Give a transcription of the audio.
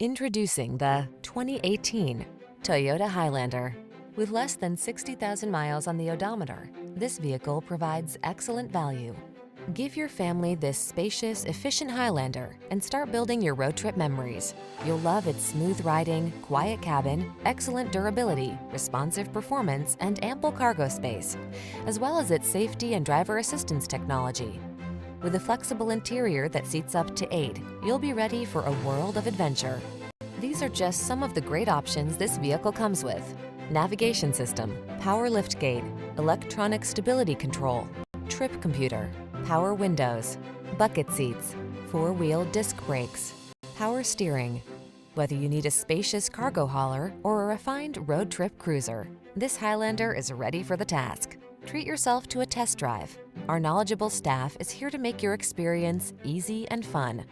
Introducing the 2018 Toyota Highlander. With less than 60,000 miles on the odometer, this vehicle provides excellent value. Give your family this spacious, efficient Highlander and start building your road trip memories. You'll love its smooth riding, quiet cabin, excellent durability, responsive performance, and ample cargo space, as well as its safety and driver assistance technology. With a flexible interior that seats up to 8, you'll be ready for a world of adventure. These are just some of the great options this vehicle comes with: navigation system, power liftgate, electronic stability control, trip computer, power windows, bucket seats, four-wheel disc brakes, power steering. Whether you need a spacious cargo hauler or a refined road trip cruiser, this Highlander is ready for the task. Treat yourself to a test drive. Our knowledgeable staff is here to make your experience easy and fun.